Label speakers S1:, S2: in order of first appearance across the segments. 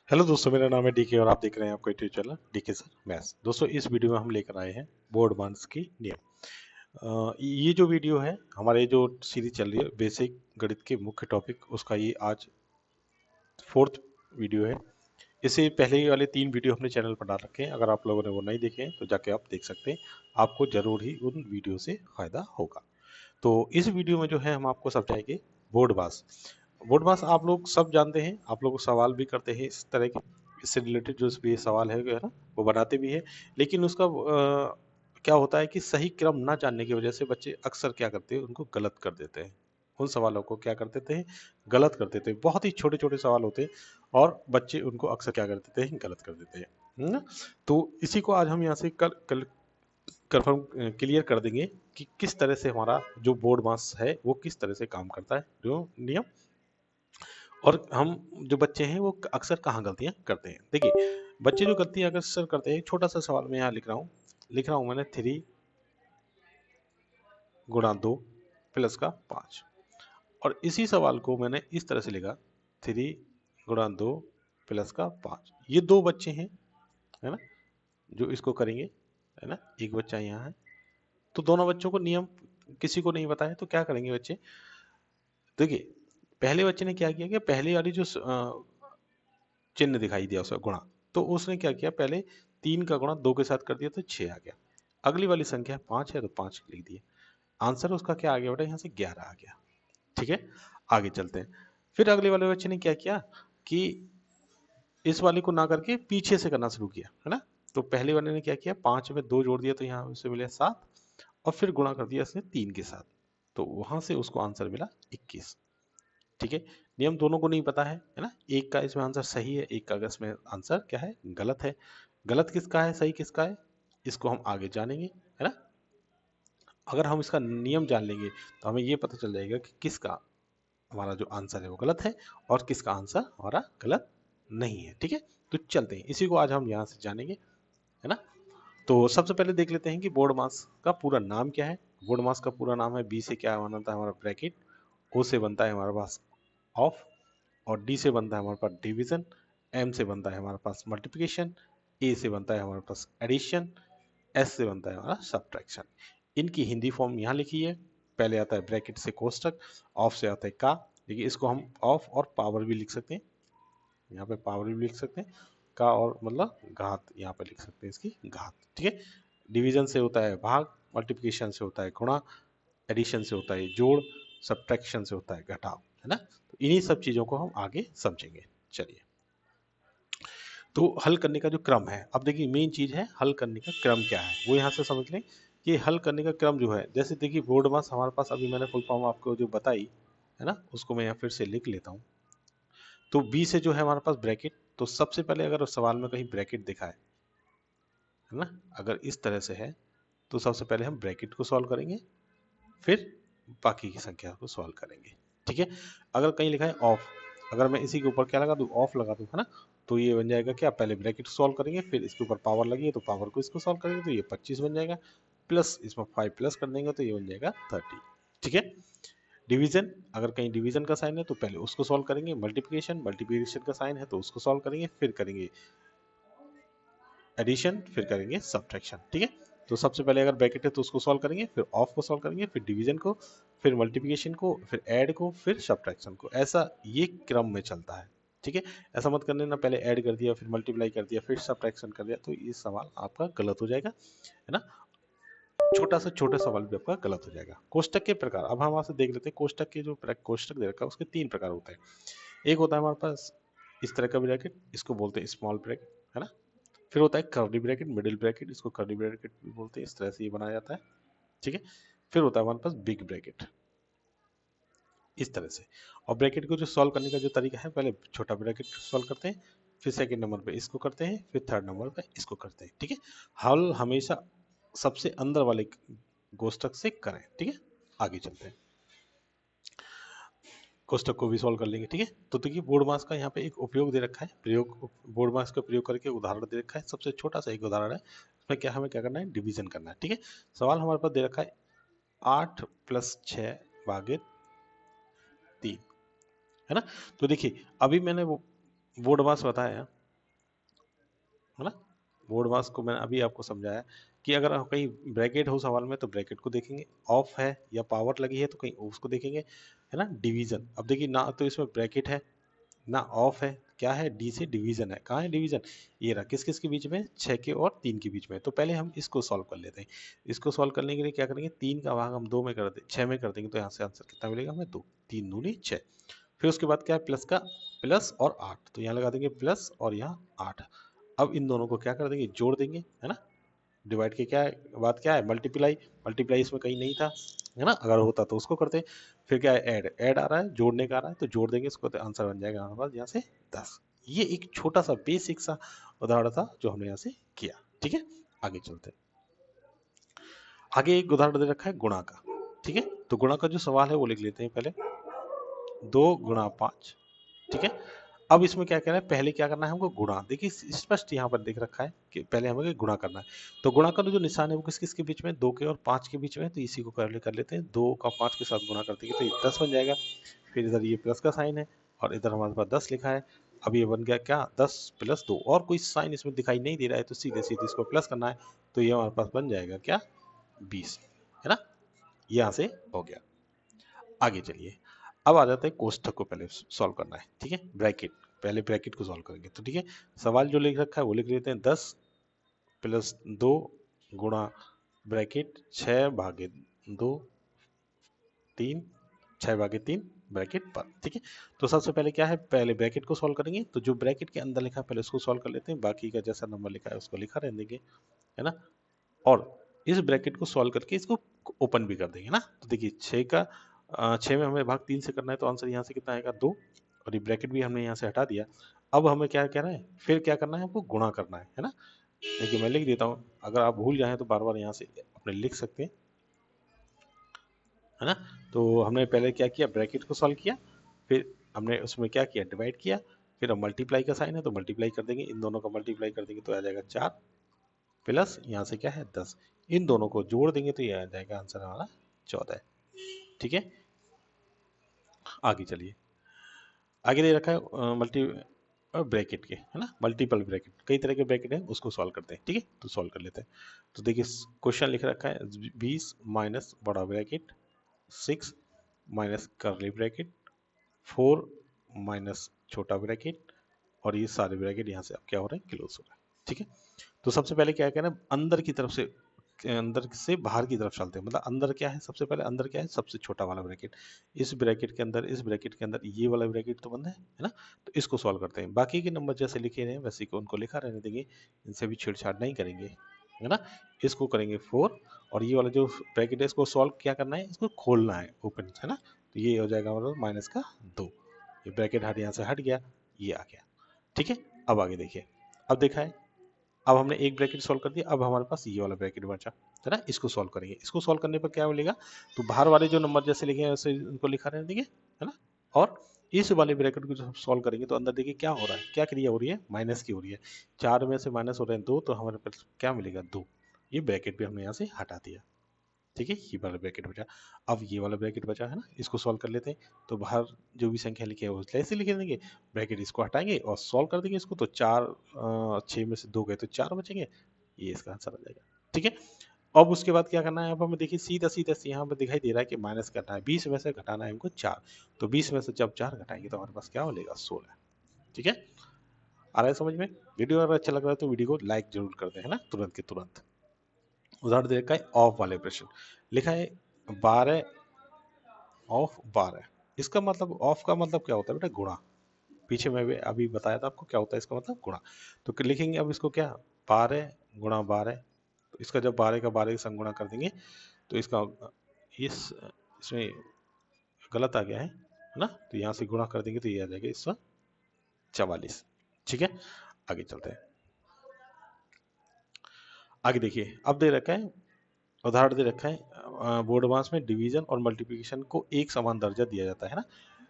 S1: Hello दोस्तों, मेरा नाम है डीके और आप देख रहे हैं आपका YouTube channel DK sir maths. दोस्तों, इस वीडियो में हम लेकर आए हैं बोर्ड मास की नियम। ये जो वीडियो है, हमारे जो सीरीज चल रही है बेसिक गणित के मुख्य टॉपिक, उसका ये आज फोर्थ वीडियो है। इससे पहले वाले 3 वीडियो हमने चैनल पर डाल रखे हैं। अगर आप लोगों ने वो नहीं देखे हैं तो जाके आप देख सकते हैं। आपको जरूर ही उन वीडियो से फायदा होगा। तो इस वीडियो में जो है हम आपको समझाएंगे बोर्ड मास। बोर्ड मास आप लोग सब जानते हैं, आप लोग सवाल भी करते हैं इस तरह के। इससे रिलेटेड जो भी सवाल है ना, वो बनाते भी है। लेकिन उसका क्या होता है कि सही क्रम ना जानने की वजह से बच्चे अक्सर क्या करते हैं, उनको गलत कर देते हैं। उन सवालों को क्या कर देते हैं, गलत कर देते हैं। बहुत ही छोटे छोटे सवाल होते हैं और बच्चे उनको अक्सर क्या कर देते हैं, गलत कर देते हैं। है ना? तो इसी को आज हम यहाँ से कल कंफर्म क्लियर कर देंगे कि किस तरह से हमारा जो बोर्ड मास है वो किस तरह से काम करता है, जो नियम। और हम जो बच्चे हैं वो अक्सर कहाँ गलतियां करते हैं। देखिए, बच्चे जो गलतियां अक्सर करते हैं, छोटा सा सवाल मैं यहाँ लिख रहा हूँ मैंने 3 × 2 + 5। और इसी सवाल को मैंने इस तरह से लिखा 3 × 2 + 5। ये 2 बच्चे हैं, है ना, जो इसको करेंगे। है ना, एक बच्चा यहाँ है। तो दोनों बच्चों को नियम किसी को नहीं पता है, तो क्या करेंगे बच्चे। देखिए, पहले बच्चे ने क्या किया कि पहले वाली जो चिन्ह दिखाई दिया उसका गुणा, तो उसने क्या किया, पहले 3 का गुणा 2 के साथ कर दिया तो 6 आ गया। अगली वाली संख्या 5 है तो 5 लिख दिए। आंसर उसका क्या आ गया बेटा, यहाँ से 11 आ गया। ठीक है, आगे चलते हैं। फिर अगले वाले बच्चे ने क्या किया कि इस वाली को ना करके पीछे से करना शुरू किया, है ना। तो पहले वाले ने क्या किया, 5 में 2 जोड़ दिया तो यहाँ उससे मिले 7, और फिर गुणा कर दिया इसने 3 के साथ, तो वहां से उसको आंसर मिला 21। ठीक है, नियम दोनों को नहीं पता है ना। एक का इसमें आंसर सही है, एक का इसमें आंसर क्या है, गलत है। गलत किसका है, सही किसका है, इसको हम आगे जानेंगे, है ना। अगर हम इसका नियम जान लेंगे तो हमें ये पता चल जाएगा कि किसका हमारा जो आंसर है वो गलत है और किसका आंसर हमारा गलत नहीं है। ठीक है, तो चलते हैं, इसी को आज हम यहाँ से जानेंगे, है ना। तो सबसे पहले देख लेते हैं कि बोर्ड मास का पूरा नाम क्या है। बोर्ड मास का पूरा नाम है, बी से क्या बनता है हमारा ब्रैकेट, ओ से बनता है हमारे पास ऑफ, और डी से बनता है हमारे पास डिवीजन, एम से बनता है हमारे पास मल्टीप्लिकेशन, ए से बनता है हमारे पास एडिशन, एस से बनता है हमारा सब्ट्रैक्शन। इनकी हिंदी फॉर्म यहाँ लिखी है। पहले आता है ब्रैकेट से कोष्टक, ऑफ से आता है का। देखिए, इसको हम ऑफ और पावर भी लिख सकते हैं, यहाँ पे पावर भी लिख सकते हैं, का और मतलब घात यहाँ पे लिख सकते हैं, इसकी घात। ठीक है, डिवीजन से होता है भाग, मल्टीप्लिकेशन से होता है गुणा, एडिशन से होता है जोड़, सब्ट्रैक्शन से होता है घटाव, है ना। तो इन्हीं सब चीजों को हम आगे समझेंगे। चलिए, तो हल करने का जो क्रम है, अब देखिए मेन चीज है हल करने का क्रम क्या है, वो यहाँ से समझ लें कि हल करने का क्रम जो है, जैसे देखिए बोर्ड मास हमारे पास, अभी मैंने फुल फॉर्म आपको जो बताई, है ना, उसको मैं यहाँ फिर से लिख लेता हूँ। तो बी से जो है हमारे पास ब्रैकेट, तो सबसे पहले अगर सवाल में कहीं ब्रैकेट दिखा है ना, अगर इस तरह से है, तो सबसे पहले हम ब्रैकेट को सॉल्व करेंगे, फिर बाकी की संख्या को सॉल्व करेंगे। ठीक है, अगर कहीं लिखा है ऑफ, अगर मैं इसी के ऊपर क्या लगा दूं, ऑफ लगा दूं, है ना, तो ये बन जाएगा क्या, पहले ब्रैकेट सॉल्व करेंगे, फिर इसके ऊपर पावर लगी है तो पावर को इसको सॉल्व करेंगे तो ये 25 बन जाएगा, प्लस इसमें 5 प्लस कर देंगे तो ये बन जाएगा 30। ठीक है, डिवीजन, अगर कहीं डिवीजन का साइन है तो पहले उसको सॉल्व करेंगे, मल्टीप्लिकेशन, मल्टीप्लिकेशन का साइन है तो उसको सॉल्व करेंगे, फिर करेंगे एडिशन, फिर करेंगे सब्ट्रैक्शन। ठीक है, तो सबसे पहले अगर ब्रैकेट है तो उसको सॉल्व करेंगे, फिर ऑफ को सॉल्व करेंगे, फिर डिवीजन को, फिर मल्टीप्लिकेशन को, फिर ऐड को, फिर सब्ट्रैक्शन को। ऐसा ये क्रम में चलता है। ठीक है, ऐसा मत करने ना, पहले ऐड कर दिया, फिर मल्टीप्लाई कर दिया, फिर सब्ट्रैक्शन कर दिया, तो ये सवाल आपका गलत हो जाएगा, है ना। छोटा सा छोटा सवाल भी आपका गलत हो जाएगा। कोष्टक के प्रकार, अब हम वहां से देख लेते हैं। कोष्टक के जो कोष्टक दे रखा है उसके 3 प्रकार होते हैं। एक होता है हमारे पास इस तरह का ब्रैकेट, इसको बोलते हैं स्मॉल ब्रैकेट, है ना। फिर होता है कर्ली ब्रैकेट, मिडिल ब्रैकेट, इसको कर्ली ब्रैकेट भी बोलते हैं, इस तरह से ये बनाया जाता है। ठीक है, फिर होता है हमारे पास बिग ब्रैकेट, इस तरह से। और ब्रैकेट को जो सॉल्व करने का जो तरीका है, पहले छोटा ब्रैकेट सॉल्व करते हैं, फिर सेकंड नंबर पे इसको करते हैं, फिर थर्ड नंबर पे इसको करते हैं। ठीक है, हल हमेशा सबसे अंदर वाले कोष्टक से करें। ठीक है, आगे चलते हैं, कोष्टक को भी सॉल्व कर लेंगे। ठीक है, तो देखिए बोर्ड मास का यहाँ पे एक उपयोग दे रखा है, प्रयोग, बोर्ड मास का प्रयोग करके उदाहरण दे रखा है। सबसे छोटा सा एक उदाहरण है, इसमें क्या हमें क्या करना है, डिवीजन करना है। ठीक है, सवाल हमारे पास दे रखा है 8 + 6 / 3, है ना। तो देखिए, अभी मैंने वो बोर्ड मास बताया, है ना। बोर्ड मास को मैंने अभी आपको समझाया कि अगर कहीं ब्रैकेट हो सवाल में तो ब्रैकेट को देखेंगे, ऑफ है या पावर लगी है तो कहीं उसको देखेंगे, है ना। डिवीजन, अब देखिए ना तो इसमें ब्रैकेट है ना ऑफ है, क्या है, डी से डिवीजन है। कहाँ है डिवीजन, ये रहा, किस किस के बीच में, 6 के और 3 के बीच में। तो पहले हम इसको सॉल्व कर लेते हैं। इसको सॉल्व करने के लिए क्या करेंगे, 3 का भाग हम 2 में कर दे 6 में कर देंगे, तो यहाँ से आंसर कितना मिलेगा हमें, 2, 3 दूनी 6। फिर उसके बाद क्या है, प्लस का प्लस और 8, तो यहाँ लगा देंगे प्लस और यहाँ 8। अब इन दोनों को क्या कर देंगे, जोड़ देंगे, है ना। डिवाइड के क्या है, बात क्या है, मल्टीप्लाई, मल्टीप्लाई इसमें कहीं नहीं था, है ना, अगर होता तो उसको करते। फिर क्या है, ऐड, ऐड आ रहा है, जोड़ने का आ रहा है, तो जोड़ देंगे इसको, तो आंसर बन जाएगा हमारे पास यहाँ से 10। ये एक छोटा सा बेसिक सा उदाहरण था जो हमने यहाँ से किया। ठीक है, आगे चलते हैं। आगे एक उदाहरण दे रखा है गुणा का। ठीक है, तो गुणा का जो सवाल है वो लिख लेते हैं पहले, 2 गुणा 5। ठीक है, अब इसमें क्या कह रहा है, पहले क्या करना है हमको, गुणा। देखिए स्पष्ट यहाँ पर देख रखा है कि पहले हमें गुणा करना है। तो गुणा का जो निशान है वो किस किस के बीच में, 2 के और 5 के बीच में है, तो इसी को कर लेते हैं। 2 का 5 के साथ गुणा कर देंगे तो ये 10 बन जाएगा। फिर इधर ये प्लस का साइन है और इधर हमारे पास 10 लिखा है। अब ये बन गया क्या, 10 प्लस 2, और कोई साइन इसमें दिखाई नहीं दे रहा है, तो सीधे सीधे इसको प्लस करना है, तो ये हमारे पास बन जाएगा क्या, 20, है ना। यहाँ से हो गया। आगे चलिए, अब आ जाता है कोष्ठक को पहले सॉल्व करना है। ठीक है, ब्रैकेट, पहले ब्रैकेट को सॉल्व करेंगे। तो ठीक है, सवाल जो लिख रखा है वो लिख लेते हैं, 10 प्लस 2 गुणा ब्रैकेट 6 भागे 2 3, 6 भागे 3 ब्रैकेट पर। ठीक है, तो सबसे पहले क्या है, पहले ब्रैकेट को सॉल्व करेंगे। तो जो ब्रैकेट के अंदर लिखा है पहले उसको सॉल्व कर लेते हैं, बाकी का जैसा नंबर लिखा है उसको लिखा रहने देंगे, है ना। और इस ब्रैकेट को सॉल्व करके इसको ओपन भी कर देंगे ना। तो देखिए 6 का 6 में हमें भाग 3 से करना है, तो आंसर यहाँ से कितना आएगा, 2। और ये ब्रैकेट भी हमने यहाँ से हटा दिया। अब हमें क्या कह रहा है, फिर क्या करना है, हमको गुणा करना है ना। देखिए मैं लिख देता हूँ, अगर आप भूल जाए तो बार बार यहाँ से अपने लिख सकते हैं, है ना। तो हमने पहले क्या किया, ब्रैकेट को सॉल्व किया, फिर हमने उसमें क्या किया, डिवाइड किया, फिर हम मल्टीप्लाई का साइन है तो मल्टीप्लाई कर देंगे, इन दोनों का मल्टीप्लाई कर देंगे तो आ जाएगा 4, प्लस यहाँ से क्या है 10, इन दोनों को जोड़ देंगे तो ये आ जाएगा आंसर हमारा 14। ठीक है, आगे चलिए। आगे दे रखा है मल्टी ब्रैकेट के, है ना, मल्टीपल ब्रैकेट, कई तरह के ब्रैकेट हैं, उसको सॉल्व करते हैं। ठीक है, तो सॉल्व कर लेते हैं। तो देखिए क्वेश्चन लिख रखा है, 20 माइनस बड़ा ब्रैकेट, 6 माइनस करली ब्रैकेट, 4 माइनस छोटा ब्रैकेट, और ये सारे ब्रैकेट यहाँ से अब क्या हो रहे हैं, क्लोज हो रहे हैं। ठीक है, तो सबसे पहले क्या कहना है, अंदर की तरफ से, अंदर से बाहर की तरफ चलते हैं। मतलब अंदर क्या है, सबसे पहले अंदर क्या है, सबसे छोटा वाला ब्रैकेट, इस ब्रैकेट के अंदर, इस ब्रैकेट के अंदर ये वाला ब्रैकेट तो बंद है ना। तो इसको सॉल्व करते हैं, बाकी के नंबर जैसे लिखे हैं वैसे को उनको लिखा रहने देंगे, इनसे भी छेड़छाड़ नहीं करेंगे, है ना। इसको करेंगे 4, और ये वाला जो ब्रैकेट है इसको सॉल्व क्या करना है, इसको खोलना है, ओपन, है ना। तो ये हो जाएगा हमारा माइनस का 2, ये ब्रैकेट हट, यहाँ से हट गया, ये आ गया। ठीक है, अब आगे देखिए, अब देखा है, अब हमने एक ब्रैकेट सॉल्व कर दिया, अब हमारे पास ये वाला ब्रैकेट बचा, है ना। इसको सॉल्व करेंगे, इसको सॉल्व करने पर क्या मिलेगा, तो बाहर वाले जो नंबर जैसे लिखे हैं वैसे उनको लिखा रहने देंगे, है ना। और इस वाले ब्रैकेट को जब सॉल्व करेंगे तो अंदर देखिए क्या हो रहा है, क्या क्रिया हो रही है, माइनस की हो रही है। 4 में से माइनस हो रहे हैं 2, तो हमारे पास क्या मिलेगा, 2। ये ब्रैकेट भी हमने यहाँ से हटा दिया। ठीक है, ये वाला ब्रैकेट बचा। अब ये वाला ब्रैकेट बचा, है ना, इसको सॉल्व कर लेते हैं। तो बाहर जो भी संख्या लिखी है वो ऐसे लिख देंगे, ब्रैकेट इसको हटाएंगे और सॉल्व कर देंगे इसको, तो 4 6 में से 2 गए तो 4 बचेंगे, ये इसका आंसर आ जाएगा। ठीक है, अब उसके बाद क्या करना है, अब हमें देखिए सीधा सीधा से यहाँ पर दिखाई दे रहा है कि माइनस करना है, 20 में से घटाना है हमको 4, तो 20 में से जब 4 घटाएंगे तो हमारे पास क्या मिलेगा, 16। ठीक है, आ रहा है समझ में। वीडियो अगर अच्छा लग रहा है तो वीडियो को लाइक जरूर कर दें, है ना, तुरंत के तुरंत। उदाहरण दे रखा है ऑफ वाले प्रश्न, लिखा है 12 ऑफ 12। इसका मतलब, ऑफ का मतलब क्या होता है बेटा, गुणा। पीछे मैं अभी बताया था आपको क्या होता है इसका मतलब, गुणा। तो लिखेंगे अब इसको क्या, 12 गुणा 12, तो इसका जब 12 का 12 के संग गुणा कर देंगे तो इसका इसमें गलत आ गया है ना, तो यहाँ से गुणा कर देंगे तो ये आ जाएगा 144। ठीक है, आगे चलते हैं। आगे देखिए, अब दे रखा है, उदाहरण दे रखा है, बोर्ड मास में डिवीजन और मल्टीप्लिकेशन को एक समान दर्जा दिया जाता है ना,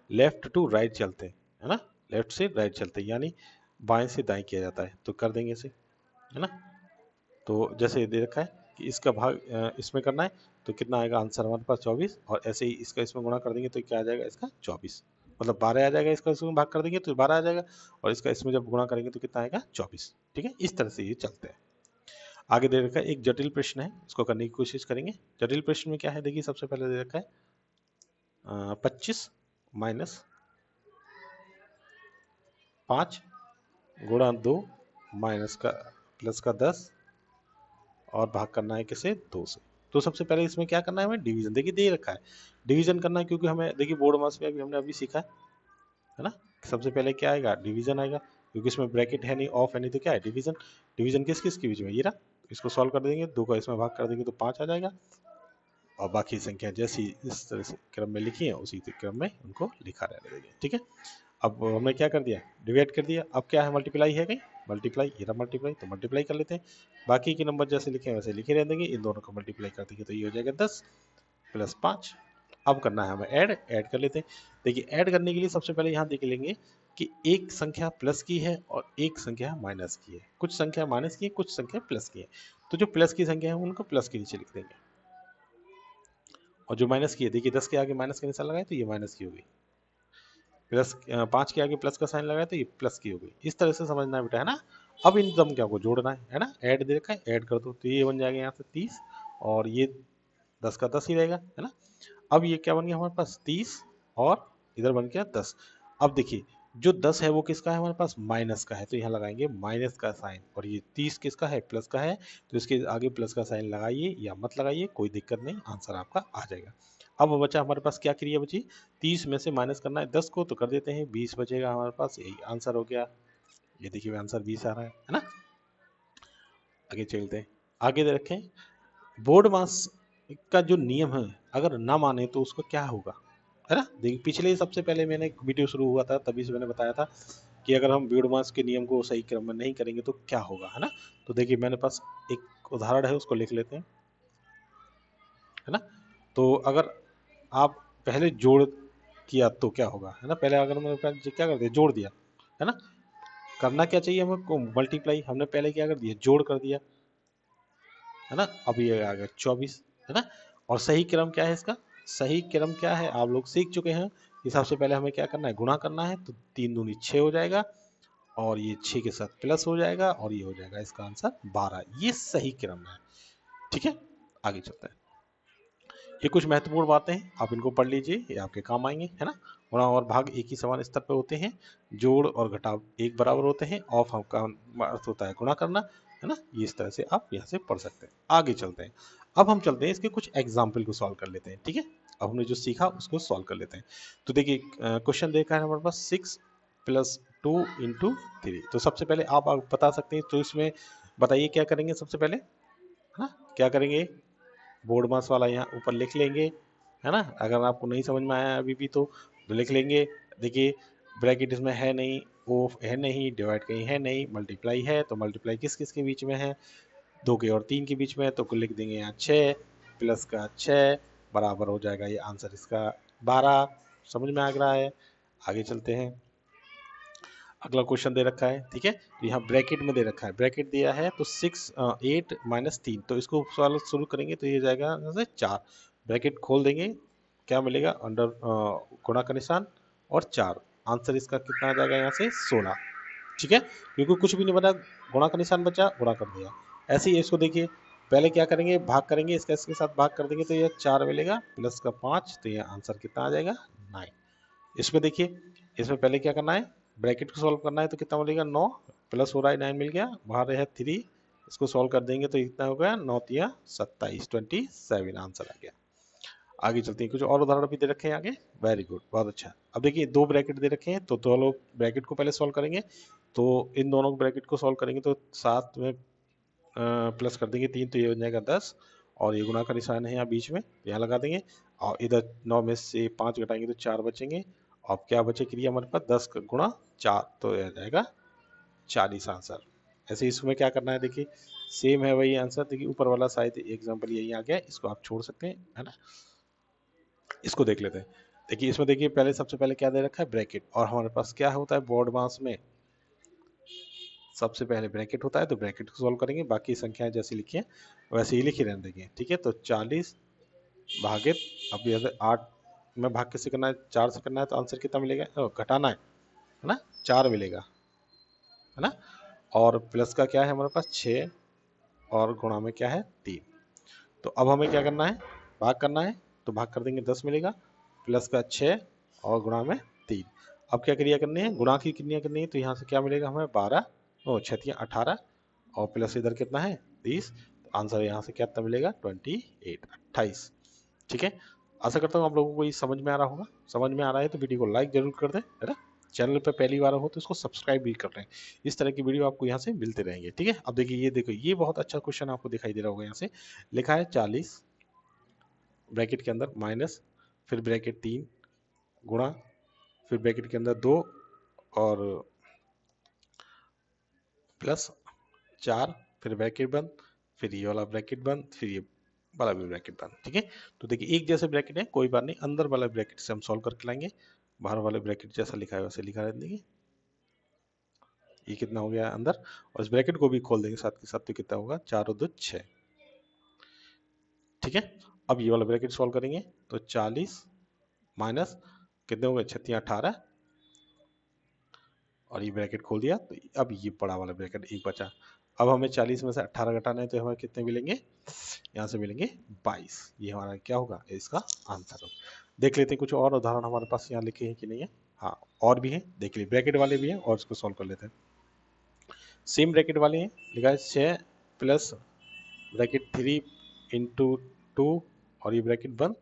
S1: लेफ्ट टू राइट चलते हैं, है ना, लेफ्ट से राइट चलते हैं, यानी बाएं से दाएं किया जाता है, तो कर देंगे इसे, है ना। तो जैसे दे रखा है कि इसका भाग इसमें करना है, तो कितना आएगा आंसर हमारे पास 24, और ऐसे ही इसका इसमें गुणा कर देंगे तो क्या आ जाएगा इसका 24। मतलब 12 आ जाएगा, इसका इसमें भाग कर देंगे तो 12 आ जाएगा, और इसका इसमें जब गुणा करेंगे तो कितना आएगा 24। ठीक है, इस तरह से ये चलते हैं। आगे दे रखा है एक जटिल प्रश्न है, इसको करने की कोशिश करेंगे। जटिल प्रश्न में क्या है, देखिए सबसे पहले दे रखा है 25 माइनस 5 गुणा 2 माइनस का प्लस का 10 और भाग करना है किसे 2 से। तो सबसे पहले इसमें क्या करना है हमें, डिवीजन। देखिए दे रखा है डिवीजन करना है, क्योंकि हमें देखिए बोर्ड मास में अभी हमने अभी सीखा है ना। सबसे पहले क्या आएगा, डिवीजन आएगा, क्योंकि इसमें ब्रैकेट है नहीं, ऑफ है नहीं, तो क्या है डिवीजन। डिवीजन किस किस के बीच में, ये रहा। इसको सॉल्व कर देंगे, 2 का इसमें भाग कर देंगे तो 5 आ जाएगा, और बाकी संख्या जैसी इस तरह से क्रम में लिखी है उसी क्रम में उनको लिखा रहने देंगे। ठीक है, अब हमने क्या कर दिया, डिवाइड कर दिया। अब क्या है, मल्टीप्लाई है कहीं, मल्टीप्लाई, ये रहा मल्टीप्लाई, तो मल्टीप्लाई कर लेते हैं। बाकी के नंबर जैसे लिखे हैं वैसे लिखे रहने देंगे, इन दोनों को मल्टीप्लाई कर देंगे तो ये हो जाएगा 10 प्लस 5। अब करना है हमें ऐड कर लेते हैं। देखिए ऐड करने के लिए सबसे पहले यहाँ देख लेंगे कि एक संख्या प्लस की है और एक संख्या माइनस की है। कुछ संख्या माइनस की है, कुछ संख्या प्लस की है, तो जो प्लस की संख्या है उनको प्लस के नीचे लिख देंगे, और जो माइनस की है, देखिए 10 के आगे माइनस का निशान लगाए तो ये माइनस की होगी, प्लस 5 के आगे प्लस का साइन लगाए तो ये प्लस की होगी। इस तरह से समझना है बेटा, है ना। अब इन संख्या को जोड़ना है ना। ऐड दे रखा है, ऐड कर दो तो ये बन जाएगा यहाँ से 30, और ये 10 का 10 ही रहेगा, है ना। अब ये क्या बन गया हमारे पास 30, और इधर बन गया 10। अब देखिए जो 10 है वो किसका है हमारे पास, माइनस का है, तो यहाँ लगाएंगे माइनस का साइन, और ये 30 किसका है, प्लस का है, तो इसके आगे प्लस का साइन लगाइए या मत लगाइए, कोई दिक्कत नहीं, आंसर आपका आ जाएगा। अब बचा हमारे पास क्या क्रिया बची, 30 में से माइनस करना है 10 को, तो कर देते हैं, 20 बचेगा हमारे पास, यही आंसर हो गया। ये देखिए आंसर 20 आ रहा है ना। आगे चलते हैं, आगे दे रखें बोर्ड मास का जो नियम है अगर ना माने तो उसको क्या होगा, है ना। देखिए पिछले सबसे पहले मैंने एक वीडियो शुरू हुआ था तभी से मैंने बताया था कि अगर हम बोर्ड मास के नियम को सही क्रम में नहीं करेंगे तो क्या होगा, है ना। तो देखिए मेरे पास एक उदाहरण है, उसको लिख लेते हैं, है ना। तो अगर आप पहले जोड़ किया तो क्या होगा, है ना। पहले अगर मैंने क्या कर दिया, जोड़ दिया, है ना। करना क्या चाहिए हमको, मल्टीप्लाई, हमने पहले क्या कर दिया, जोड़ कर दिया, है ना। अब ये आ गया 24, है ना। और सही क्रम क्या है इसका, सही क्रम क्या है आप लोग सीख चुके हैं। कि सबसे पहले हमें क्या करना है, गुणा करना है, तो 3 दूनी 6 हो जाएगा, और ये 6 के साथ प्लस हो जाएगा, और ये हो जाएगा इसका आंसर 12। ये सही क्रम है। ठीक है, आगे चलते हैं। ये कुछ महत्वपूर्ण बातें हैं, आप इनको पढ़ लीजिए, ये आपके काम आएंगे, है ना। गुणा और भाग एक ही समान स्तर पर होते हैं, जोड़ और घटाव एक बराबर होते हैं, ऑफ का अर्थ होता है गुणा करना, है ना। ये इस तरह से आप यहाँ से पढ़ सकते हैं। आगे चलते हैं, अब हम चलते हैं इसके कुछ एग्जाम्पल को सॉल्व कर लेते हैं। ठीक है, अब हमने जो सीखा उसको सॉल्व कर लेते हैं। तो देखिए क्वेश्चन देखा है हमारे पास 6 प्लस 2 इंटू 3। तो सबसे पहले आप बता सकते हैं, तो इसमें बताइए क्या करेंगे सबसे पहले, है ना। क्या करेंगे, बोर्ड मास वाला यहाँ ऊपर लिख लेंगे, है ना। अगर आपको नहीं समझ में आया अभी भी तो लिख लेंगे। देखिए ब्रैकेट इसमें है नहीं, वो है नहीं, डिवाइड कहीं है नहीं, मल्टीप्लाई है, तो मल्टीप्लाई किस किस के बीच में है, 2 के और 3 के बीच में है, तो लिख देंगे यहाँ 6 प्लस का 6 बराबर हो जाएगा ये आंसर इसका 12। समझ में आ रहा है। आगे चलते हैं, अगला क्वेश्चन दे रखा है, ठीक है। तो यहाँ ब्रैकेट में दे रखा है, ब्रैकेट दिया है तो 8 माइनस 3, तो इसको सवाल शुरू करेंगे तो ये जाएगा यहाँ से 4, ब्रैकेट खोल देंगे, क्या मिलेगा, अंडर गुणा का निशान और 4, आंसर इसका कितना आ जाएगा यहाँ से 16। ठीक है, क्योंकि कुछ भी नहीं बना, गुणा का निशान बचा, गुणा कर दिया। ऐसे ही इसको देखिए, पहले क्या करेंगे, भाग करेंगे, इसका इसके साथ भाग कर देंगे तो ये 4 मिलेगा, प्लस का 5, तो ये आंसर कितना आ जाएगा 9। इसमें देखिए, इसमें पहले क्या करना है, ब्रैकेट को सॉल्व करना है, तो कितना मिलेगा 9, प्लस हो रहा है 9 मिल गया, बाहर है 3, इसको सॉल्व कर देंगे तो इतना हो गया 9 तिया 27, 27 आंसर आ गया। आगे चलते हैं, कुछ और उदाहरण भी दे रखे हैं आगे, वेरी गुड, बहुत अच्छा। अब देखिए 2 ब्रैकेट दे रखे हैं, तो दोनों ब्रैकेट को पहले सॉल्व करेंगे, तो इन दोनों ब्रैकेट को सॉल्व करेंगे तो 7 में प्लस कर देंगे 3, तो ये बन जाएगा 10, और ये गुणा का निशान है यहाँ बीच में, यहाँ लगा देंगे, और इधर 9 में से 5 घटाएंगे तो 4 बचेंगे, अब क्या बचे क्रिया हमारे पास 10 गुणा 4, तो यह जाएगा 40 आंसर। ऐसे इसमें क्या करना है, देखिए सेम है वही आंसर, देखिए ऊपर वाला शायद एग्जांपल यही आ गया, इसको आप छोड़ सकते हैं, है ना। इसको देख लेते हैं, देखिए इसमें देखिए पहले सबसे पहले क्या दे रखा है, ब्रैकेट, और हमारे पास क्या होता है बोर्ड मास में, सबसे पहले ब्रैकेट होता है, तो ब्रैकेट को सॉल्व करेंगे, बाकी संख्याएं जैसी लिखी हैं वैसे ही लिखी रहने देंगे। ठीक है, तो 40 भागित, अब ये 8 मैं भाग किससे करना है, 4 से करना है, तो आंसर कितना मिलेगा, घटाना है ना, 4 मिलेगा, है ना। और प्लस का क्या है हमारे पास 6, और गुणा में क्या है 3। तो अब हमें क्या करना है, भाग करना है, तो भाग कर देंगे 10 मिलेगा, प्लस का 6 और गुणा में 3। अब क्या क्रिया करनी है, गुणा की क्रिया करनी है, तो यहाँ से क्या मिलेगा हमें 12, ओ 6 18, और प्लस इधर कितना है 30, तो आंसर यहाँ से क्या मिलेगा 28। ठीक है, आशा करता हूँ आप लोगों को ये समझ में आ रहा होगा। समझ में आ रहा है तो वीडियो को लाइक जरूर कर दें, है ना। चैनल पर पहली बार हो तो इसको सब्सक्राइब भी कर लें। इस तरह की वीडियो आपको यहाँ से मिलते रहेंगे। ठीक है, अब देखिए, ये देखो, ये बहुत अच्छा क्वेश्चन आपको दिखाई दे रहा होगा। यहाँ से लिखा है 40 ब्रैकेट के अंदर माइनस, फिर ब्रैकेट 3 गुणा, फिर ब्रैकेट के अंदर 2 और प्लस 4, फिर ब्रैकेट बंद, फिर ये वाला ब्रैकेट बंद, फिर ये वाला भी ब्रैकेट बंद। ठीक है, तो देखिए एक जैसे ब्रैकेट है, कोई बात नहीं, अंदर वाला ब्रैकेट से हम सॉल्व करके लाएंगे, बाहर वाले ब्रैकेट जैसा लिखा है वैसे लिखा रहने देंगे। ये कितना हो गया अंदर, और इस ब्रैकेट को भी खोल देंगे साथ के साथ, तो कितना होगा 4 और 2 6। ठीक है, अब ये वाला ब्रैकेट सॉल्व करेंगे, तो 40 माइनस कितने हो गए 6 18, और ये ब्रैकेट खोल दिया, तो अब ये बड़ा वाला ब्रैकेट एक बचा। अब हमें 40 में से 18 घटाना है, तो हमें कितने मिलेंगे, यहाँ से मिलेंगे 22। ये हमारा क्या होगा, इसका आंसर होगा। देख लेते हैं कुछ और उदाहरण हमारे पास यहाँ लिखे हैं कि नहीं है। हाँ, और भी है, देख लीजिए, ब्रैकेट वाले भी हैं, और इसको सॉल्व कर लेते हैं। सेम ब्रैकेट वाले हैं, लिखा है 6 प्लस ब्रैकेट 3 इंटू 2, और ये ब्रैकेट बंद।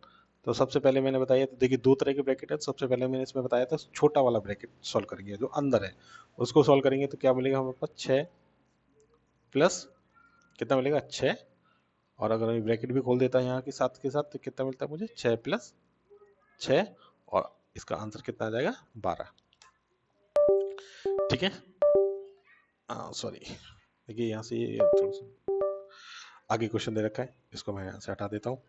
S1: तो सबसे पहले मैंने बताया, तो देखिए दो तरह के ब्रैकेट है, सबसे पहले मैंने इसमें बताया था छोटा वाला ब्रैकेट सॉल्व करेंगे, जो अंदर है उसको सॉल्व करेंगे, तो क्या मिलेगा हमारे पास 6 प्लस कितना मिलेगा 6, और अगर मैं ब्रैकेट भी खोल देता है यहाँ के साथ तो कितना मिलता है मुझे 6 प्लस 6, और इसका आंसर कितना आ जाएगा 12। ठीक है, सॉरी, देखिए यहाँ से ये थोड़ा सा आगे क्वेश्चन दे रखा है, इसको मैं यहाँ से हटा देता हूँ।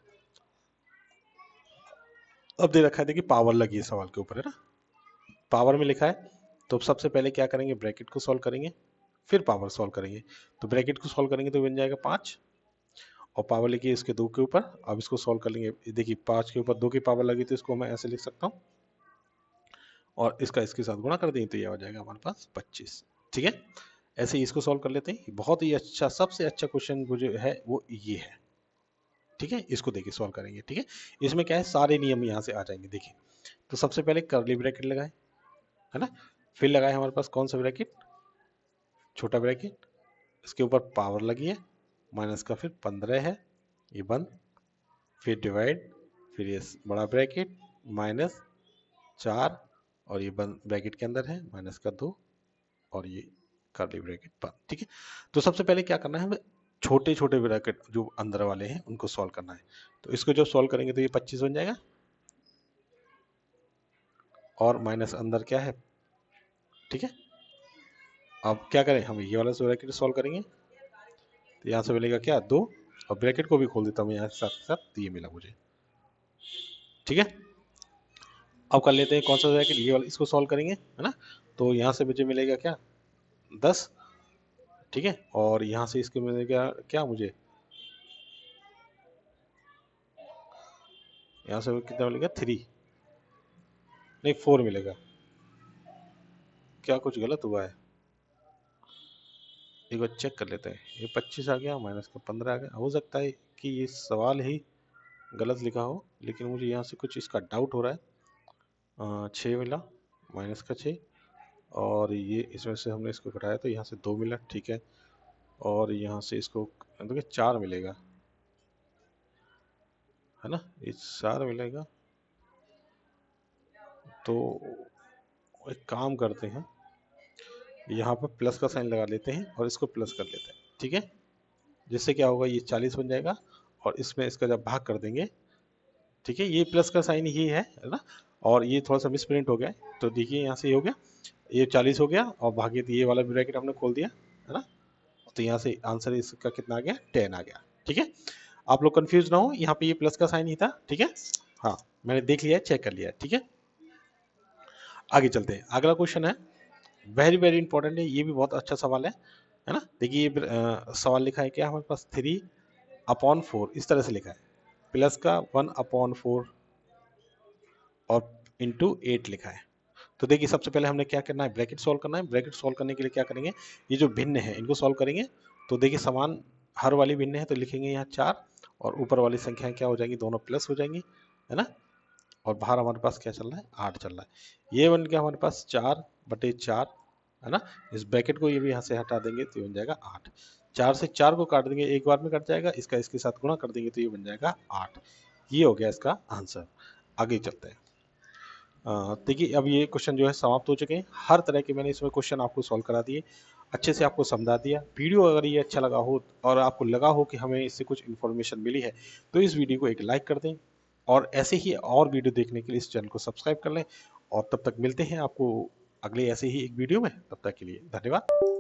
S1: अब दे रखा है, देखिए पावर लगी है सवाल के ऊपर, है ना। पावर में लिखा है, तो सबसे पहले क्या करेंगे, ब्रैकेट को सॉल्व करेंगे, फिर पावर सॉल्व करेंगे। तो ब्रैकेट को सॉल्व करेंगे तो बन जाएगा 5, और पावर लिखी है इसके 2 के ऊपर। अब इसको सॉल्व कर लेंगे, देखिए 5 के ऊपर 2 की पावर लगी, तो इसको मैं ऐसे लिख सकता हूँ, और इसका इसके साथ गुणा कर देंगे, तो ये आ जाएगा हमारे पास 25। ठीक है, ऐसे ही इसको सॉल्व कर लेते हैं। बहुत ही अच्छा, सबसे अच्छा क्वेश्चन जो है वो ये है। ठीक है, इसको देखिए सॉल्व करेंगे। ठीक है, इसमें क्या है, सारे नियम यहाँ से आ जाएंगे। देखिए, तो सबसे पहले कर्ली ब्रैकेट लगाए, है ना, फिर लगाए हमारे पास कौन सा ब्रैकेट, छोटा ब्रैकेट, इसके ऊपर पावर लगी है, माइनस का फिर 15 है, ये बंद, फिर डिवाइड, फिर ये बड़ा ब्रैकेट माइनस 4, और ये बंद ब्रैकेट के अंदर है माइनस का 2, और ये कर्ली ब्रैकेट बंद। ठीक है, तो सबसे पहले क्या करना है, हमें छोटे छोटे ब्रैकेट जो अंदर वाले हैं उनको सॉल्व करना है। तो इसको जब सॉल्व करेंगे तो ये 25 बन जाएगा, और माइनस अंदर क्या है। ठीक है, अब क्या करें, हम ये वाला ब्रैकेट सॉल्व करेंगे, तो यहाँ से मिलेगा क्या 2, और ब्रैकेट को भी खोल देता हूँ यहाँ साथ साथ, तो ये मिला मुझे। ठीक है, अब कर लेते हैं कौन सा ब्रैकेट, ये वाला, इसको सॉल्व करेंगे, है ना। तो यहाँ से मुझे मिलेगा क्या 10। ठीक है, और यहाँ से इसके मिलेगा क्या मुझे, यहाँ से कितना मिलेगा 3, नहीं 4 मिलेगा। क्या कुछ गलत हुआ है, एक बार चेक कर लेते हैं। ये 25 आ गया, माइनस का 15 आ गया। हो सकता है कि ये सवाल ही गलत लिखा हो, लेकिन मुझे यहाँ से कुछ इसका डाउट हो रहा है। 6 मिला, माइनस का 6, और ये इसमें से हमने इसको घटाया तो यहाँ से 2 मिला। ठीक है, और यहाँ से इसको देखिए 4 मिलेगा, है ना, ये 4 मिलेगा। तो एक काम करते हैं, यहाँ पर प्लस का साइन लगा लेते हैं, और इसको प्लस कर लेते हैं। ठीक है, जिससे क्या होगा, ये 40 बन जाएगा, और इसमें इसका जब भाग कर देंगे, ठीक है, ये प्लस का साइन ही है ना, और ये थोड़ा सा मिसप्रिंट हो गया, तो देखिए यहाँ से ये हो गया, ये 40 हो गया, और भागे ये वाला ब्रैकेट हमने खोल दिया, है ना। तो यहाँ से आंसर इसका कितना आ गया 10 आ गया। ठीक है, आप लोग कंफ्यूज ना हो, यहाँ पे ये प्लस का साइन ही था। ठीक है, हाँ, मैंने देख लिया, चेक कर लिया। ठीक है, आगे चलते हैं। अगला क्वेश्चन है, वेरी वेरी इंपॉर्टेंट है, ये भी बहुत अच्छा सवाल है ना। देखिए ये सवाल लिखा है क्या हमारे पास, 3/4 इस तरह से लिखा है, प्लस का 1/4 और इंटू 8 लिखा है। तो देखिए सबसे पहले हमने क्या करना है, ब्रैकेट सॉल्व करना है। ब्रैकेट सॉल्व करने के लिए क्या करेंगे, ये जो भिन्न है इनको सॉल्व करेंगे। तो देखिए समान हर वाली भिन्न है तो लिखेंगे यहाँ 4 और ऊपर वाली संख्याएं क्या हो जाएंगी, दोनों प्लस हो जाएंगी, है ना। और बाहर हमारे पास क्या चल रहा है, 8 चल रहा है। ये बन गया हमारे पास 4/4, है ना। इस ब्रैकेट को ये भी यहाँ से हटा देंगे तो ये बन जाएगा 8। 4 से 4 को काट देंगे, एक बार में कट जाएगा, इसका इसके साथ गुणा कर देंगे तो ये बन जाएगा 8। ये हो गया इसका आंसर। आगे चलते हैं। देखिए अब ये क्वेश्चन जो है समाप्त हो चुके हैं। हर तरह के मैंने इसमें क्वेश्चन आपको सॉल्व करा दिए, अच्छे से आपको समझा दिया। वीडियो अगर ये अच्छा लगा हो और आपको लगा हो कि हमें इससे कुछ इन्फॉर्मेशन मिली है तो इस वीडियो को एक लाइक कर दें, और ऐसे ही और वीडियो देखने के लिए इस चैनल को सब्सक्राइब कर लें। और तब तक मिलते हैं आपको अगले ऐसे ही एक वीडियो में। तब तक के लिए धन्यवाद।